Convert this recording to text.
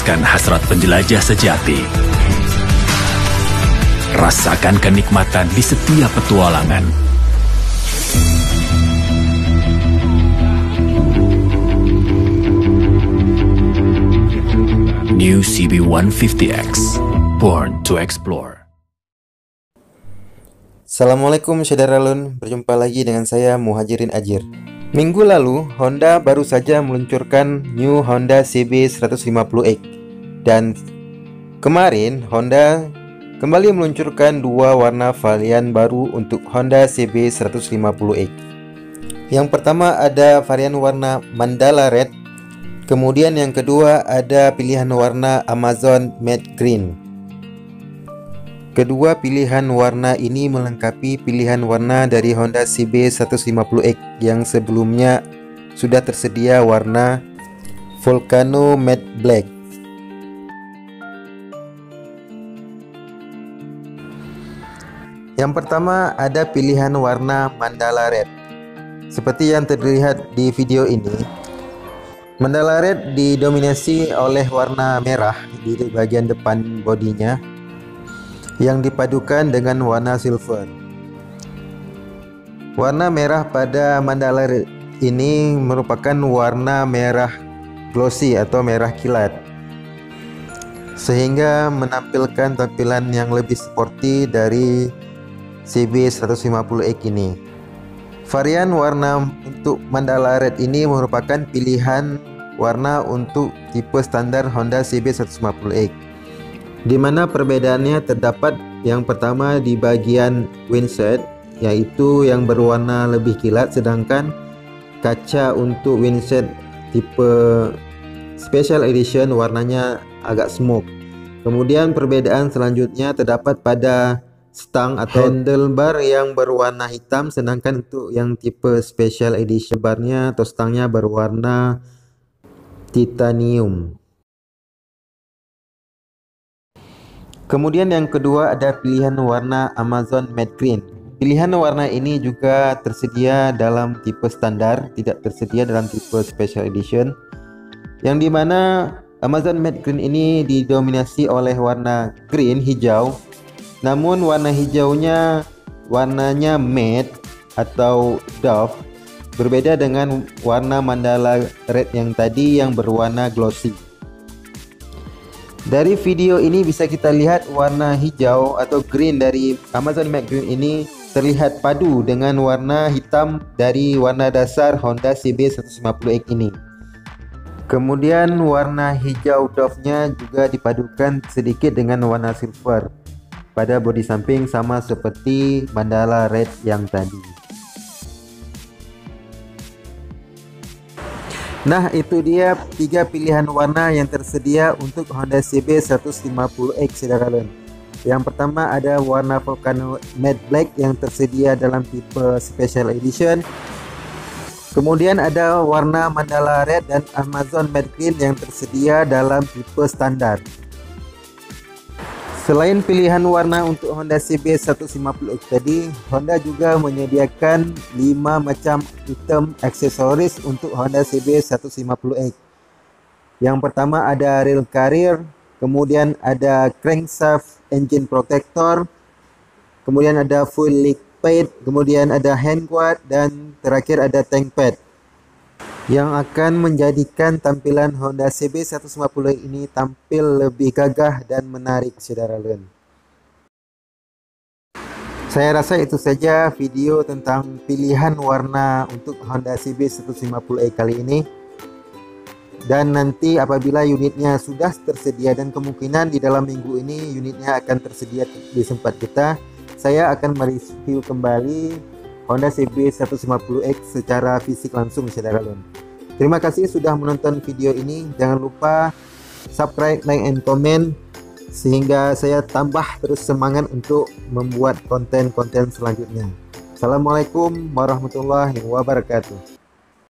memuaskan hasrat penjelajah sejati. Rasakan kenikmatan di setiap petualangan. New CB150X, born to explore. Assalamualaikum Syederalun, berjumpa lagi dengan saya Muhajirin Ajir. Minggu lalu, Honda baru saja meluncurkan New Honda CB150X. Dan kemarin, Honda kembali meluncurkan dua warna varian baru untuk Honda CB150X. Yang pertama ada varian warna Mandala Red. Kemudian yang kedua ada pilihan warna Amazon Matte Green. Kedua pilihan warna ini melengkapi pilihan warna dari Honda CB150X yang sebelumnya sudah tersedia warna Volcano Matte Black. Yang pertama ada pilihan warna Mandala Red. Seperti yang terlihat di video ini, Mandala Red didominasi oleh warna merah di bagian depan bodinya yang dipadukan dengan warna silver. Warna merah pada Mandala Red ini merupakan warna merah glossy atau merah kilat, sehingga menampilkan tampilan yang lebih sporty dari CB150X ini. Varian warna untuk Mandala Red ini merupakan pilihan warna untuk tipe standar Honda CB150X, di mana perbedaannya terdapat yang pertama di bagian windshield, yaitu yang berwarna lebih kilat, sedangkan kaca untuk windshield tipe special edition warnanya agak smoke. Kemudian perbedaan selanjutnya terdapat pada stang atau handlebar yang berwarna hitam, sedangkan untuk yang tipe special edition barnya atau stangnya berwarna titanium. Kemudian yang kedua ada pilihan warna Amazon Matte Green. Pilihan warna ini juga tersedia dalam tipe standar, tidak tersedia dalam tipe special edition, yang dimana Amazon Matte Green ini didominasi oleh warna green hijau, namun warna hijaunya warnanya matte atau doff, berbeda dengan warna Mandala Red yang tadi yang berwarna glossy. Dari video ini bisa kita lihat warna hijau atau green dari Amazon Matte Green ini terlihat padu dengan warna hitam dari warna dasar Honda CB150X ini. Kemudian warna hijau doff-nya juga dipadukan sedikit dengan warna silver pada bodi samping, sama seperti Mandala Red yang tadi. Nah, itu dia tiga pilihan warna yang tersedia untuk Honda CB150X, saudara. Yang pertama ada warna Volcano Matte Black yang tersedia dalam tipe Special Edition. Kemudian ada warna Mandala Red dan Amazon Matte Green yang tersedia dalam tipe standar. Selain pilihan warna untuk Honda CB150X tadi, Honda juga menyediakan 5 macam item aksesoris untuk Honda CB150X. Yang pertama ada rail carrier, kemudian ada crankshaft engine protector, kemudian ada full leak pad, kemudian ada hand guard, dan terakhir ada tank pad, yang akan menjadikan tampilan Honda CB150 ini tampil lebih gagah dan menarik, saudara-saudara. Saya rasa itu saja video tentang pilihan warna untuk Honda CB150 kali ini. Dan nanti apabila unitnya sudah tersedia, dan kemungkinan di dalam minggu ini unitnya akan tersedia di tempat kita, saya akan mereview kembali Honda CB150X secara fisik langsung, saudara-saudara. Terima kasih sudah menonton video ini. Jangan lupa subscribe, like, and comment sehingga saya tambah terus semangat untuk membuat konten-konten selanjutnya. Assalamualaikum warahmatullahi wabarakatuh.